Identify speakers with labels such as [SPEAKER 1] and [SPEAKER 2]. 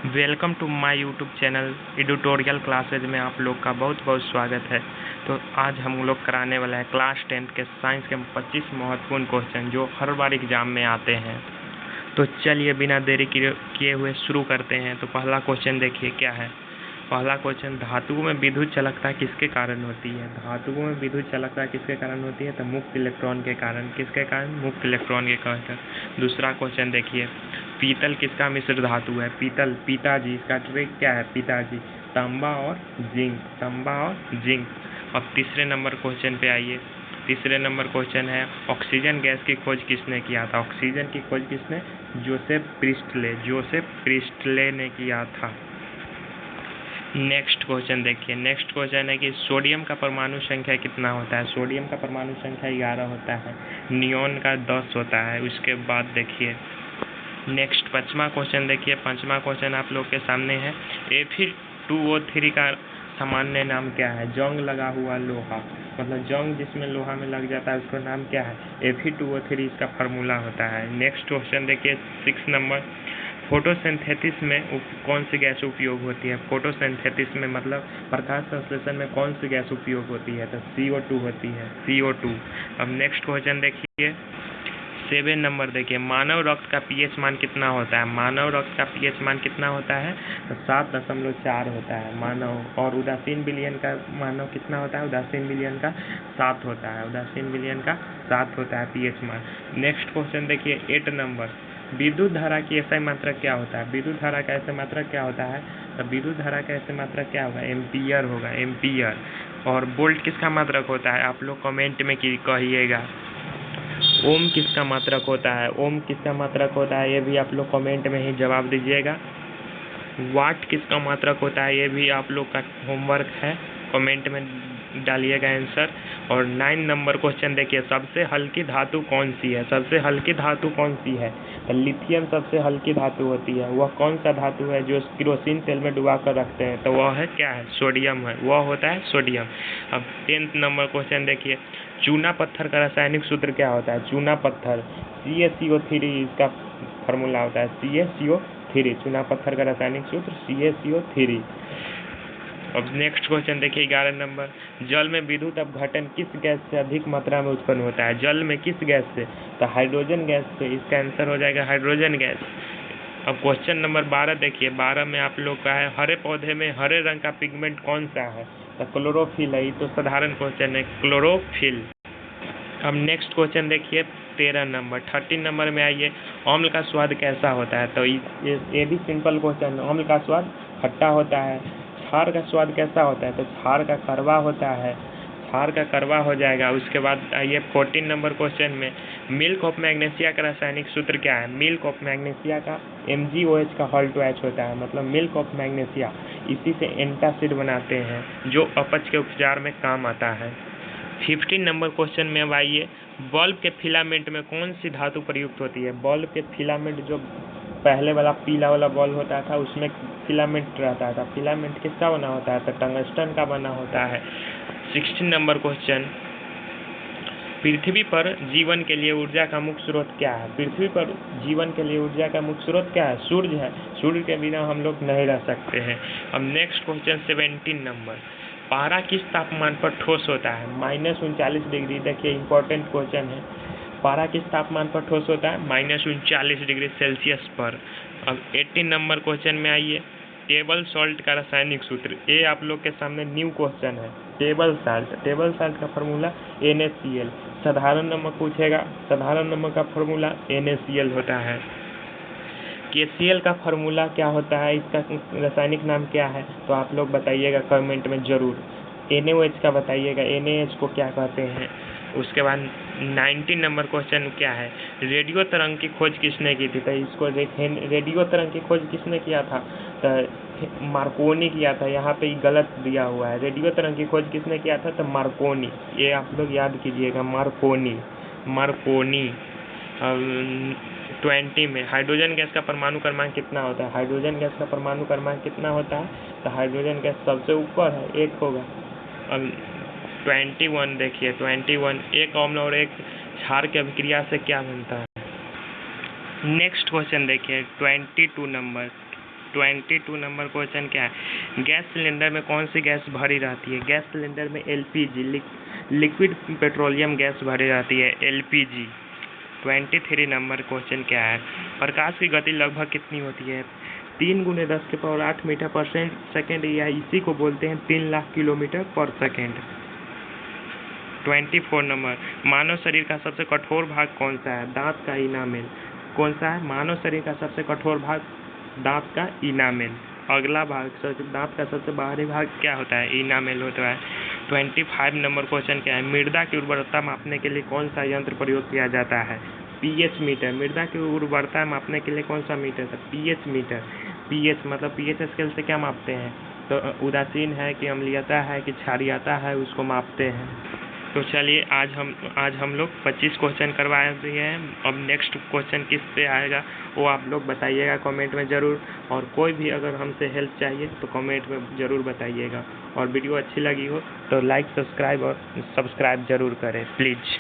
[SPEAKER 1] Welcome to my YouTube channel editorial classes में आप लोग का बहुत बहुत स्वागत है। तो आज हम लोग कराने वाला है क्लास 10 के साइंस के 25 महत्वपूर्ण क्वेश्चन जो हर बार एग्जाम में आते हैं। तो चलिए बिना देरी किए हुए शुरू करते हैं। तो पहला क्वेश्चन देखिए क्या है। पहला क्वेश्चन, धातुओं में विद्युत चालकता किसके कारण होती है। धातुओं में विद्युत चालकता किसके कारण होती है, तो मुक्त इलेक्ट्रॉन के कारण। किसके कारण, मुक्त इलेक्ट्रॉन के कारण। दूसरा क्वेश्चन देखिए, पीतल किसका मिश्र धातु है। पीतल, पिताजी, इसका ट्रिक क्या है, पिताजी। तांबा और जिंक, तांबा और जिंक। अब तीसरे नंबर क्वेश्चन पे आइए। तीसरे नंबर क्वेश्चन है, ऑक्सीजन गैस की खोज किसने किया था। ऑक्सीजन की खोज किसने, जोसेफ प्रिस्टले, जोसेफ प्रिस्टले ने किया था। नेक्स्ट क्वेश्चन देखिए। नेक्स्ट क्वेश्चन है कि सोडियम का परमाणु संख्या कितना होता है। सोडियम का परमाणु संख्या 11 होता है, नियोन का 10 होता है। उसके बाद देखिए नेक्स्ट पांचवा क्वेश्चन देखिए। पांचवा क्वेश्चन आप लोग के सामने है, Fe2O3 का सामान्य नाम क्या है। जंग लगा हुआ लोहा, मतलब जंग जिसमें लोहा में लग जाता है उसका नाम क्या है, Fe2O3 इसका फार्मूला होता है। नेक्स्ट क्वेश्चन देखिए 6 नंबर, फोटोसिंथेसिस में कौन सी गैस उपयोग होती है। फोटोसिंथेसिस में मतलब प्रकाश संश्लेषण में कौन सी गैस उपयोग होती है, तो CO2 होती है, CO2। अब नेक्स्ट क्वेश्चन देखिए 7 नंबर देखिए, मानव रक्त का pH मान कितना होता है। मानव रक्त का pH मान कितना होता है, तो 7.4 होता है मानव। और उदासीन विलयन का मानव कितना होता है, उदासीन विलयन का 7 होता है, उदासीन विलयन का 7 होता है pH मान। नेक्स्ट क्वेश्चन देखिए 8 नंबर, विद्युत धारा की ऐसा मात्रक क्या होता है। विद्युत धारा का ऐसा मात्रक क्या होता है, तो विद्युत धारा का ऐसा मात्रक क्या होगा, एम्पियर होगा, एम्पियर। और वोल्ट किसका मात्रक होता है, आप लोग कमेंट में कहिएगा। ओम किसका मात्रक होता है, ओम किसका मात्रक होता है, ये भी आप लोग कमेंट में ही जवाब दीजिएगा। वाट किसका मात्रक होता है, ये भी आप लोग का होमवर्क है, कमेंट में डालिएगा आंसर। और 9 नंबर क्वेश्चन देखिए, सबसे हल्की धातु कौन सी है। सबसे हल्की धातु कौन सी है, तो लिथियम सबसे हल्की धातु होती है। वह कौन सा धातु है जो केरोसिन तेल में डुबा कर रखते हैं, तो वह है क्या है, सोडियम है, वह होता है सोडियम। अब 10 नंबर क्वेश्चन देखिए, चूना पत्थर का रासायनिक सूत्र क्या होता है। चूना पत्थर CaCO3 इसका फार्मूला होता है, CaCO3। चूना पत्थर का रासायनिक सूत्र CaCO3। अब नेक्स्ट क्वेश्चन देखिए 11 नंबर, जल में विद्युत अपघटन किस गैस से अधिक मात्रा में उत्पन्न होता है। जल में किस गैस से, तो हाइड्रोजन गैस से। इसका आंसर हो जाएगा हाइड्रोजन गैस। अब क्वेश्चन नंबर 12 देखिए। 12 में आप लोग का है, हरे पौधे में हरे रंग का पिगमेंट कौन सा है, तो क्लोरोफिल है। तो साधारण क्वेश्चन है, क्लोरोफिल। अब नेक्स्ट क्वेश्चन देखिए 13 नंबर। 13 नंबर में आइए, अम्ल का स्वाद कैसा होता है, तो ये भी सिंपल क्वेश्चन है। अम्ल का स्वाद खट्टा होता है। क्षार का स्वाद कैसा होता है, तो क्षार का कड़वा होता है, क्षार का कड़वा हो जाएगा। उसके बाद आइए 14 नंबर क्वेश्चन में, मिल्क ऑफ मैग्नीशिया का रासायनिक सूत्र क्या है। मिल्क ऑफ मैग्नीशिया का MgOH का H होता है, मतलब मिल्क ऑफ मैग्नीशिया। इसी से एंटासिड बनाते हैं जो अपच के उपचार में काम आता है। 15 नंबर क्वेश्चन में अब आइए, बल्ब के फिलामेंट में कौन सी धातु प्रयुक्त होती है। बल्ब के फिलामेंट, जो पहले वाला पीला वाला बल्ब होता था उसमें फिलामेंट रहता था, फिलामेंट किसका बना होता है, तो टंगस्टन का बना होता है। 16 नंबर क्वेश्चन, पृथ्वी पर जीवन के लिए ऊर्जा का मुख्य स्रोत क्या है। पृथ्वी पर जीवन के लिए ऊर्जा का मुख्य स्रोत क्या है, सूर्य है। सूर्य के बिना हम लोग नहीं रह सकते हैं। अब नेक्स्ट क्वेश्चन 17 नंबर, पारा किस तापमान पर ठोस होता है। -39 डिग्री। देखिए इंपॉर्टेंट क्वेश्चन है, पारा किस तापमान पर ठोस होता है, -39 डिग्री सेल्सियस पर। अब 18 नंबर क्वेश्चन में आइए, टेबल सॉल्ट का रासायनिक सूत्र। ये आप लोग के सामने न्यू क्वेश्चन है, टेबल साल्ट। टेबल साल्ट का फार्मूला NaCl। साधारण नमक पूछेगा, साधारण नमक का फार्मूला NaCl होता है। KCl का फार्मूला क्या होता है, इसका रासायनिक नाम क्या है, तो आप लोग बताइएगा कमेंट में ज़रूर। NaOH का बताइएगा, NaH को क्या कहते हैं। उसके बाद 19 नंबर क्वेश्चन क्या है, रेडियो तरंग की खोज किसने की थी, तो इसको रेडियो तरंग की खोज किसने किया था, तो मार्कोनी किया था। यहाँ पे गलत दिया हुआ है, रेडियो तरंग की खोज किसने किया था, तो मार्कोनी। ये आप लोग याद कीजिएगा, मार्कोनी, मार्कोनी। 20 में, हाइड्रोजन गैस का परमाणु क्रमांक कितना होता है। हाइड्रोजन गैस का परमाणु क्रमांक कितना होता है, तो हाइड्रोजन गैस सबसे ऊपर है, 1 होगा। अब 21 देखिए, 21, एक अम्ल और एक क्षार की अभिक्रिया से क्या बनता है। नेक्स्ट क्वेश्चन देखिए 22 नंबर, 22 नंबर क्वेश्चन क्या है, गैस सिलेंडर में कौन सी गैस भरी रहती है। गैस सिलेंडर में LPG लिक्विड पेट्रोलियम गैस भरी रहती है, LPG। 23 नंबर क्वेश्चन क्या है, प्रकाश की गति लगभग कितनी होती है। 3 × 10⁸ मीटर पर सेकेंड, या इसी को बोलते हैं 3 लाख किलोमीटर पर सेकेंड। 24 नंबर, मानव शरीर का सबसे कठोर भाग कौन सा है। दांत का इनामेल। कौन सा है, मानव शरीर का सबसे कठोर भाग दांत का इनामेल। अगला भाग, दांत का सबसे बाहरी भाग क्या होता है, इनामेल होता है। 25 नंबर क्वेश्चन क्या है, मृदा की उर्वरता मापने के लिए कौन सा यंत्र प्रयोग किया जाता है। pH meter. मृदा की उर्वरता मापने के लिए कौन सा मीटर है, pH मीटर। pH मतलब pH स्केल से क्या मापते हैं, तो उदासीन है कि अम्लीयता है कि क्षारीयता है, उसको मापते हैं। तो चलिए आज हम लोग 25 क्वेश्चन करवाए दिए हैं। अब नेक्स्ट क्वेश्चन किस पे आएगा वो आप लोग बताइएगा कमेंट में ज़रूर, और कोई भी अगर हमसे हेल्प चाहिए तो कमेंट में ज़रूर बताइएगा। और वीडियो अच्छी लगी हो तो लाइक सब्सक्राइब ज़रूर करें प्लीज़।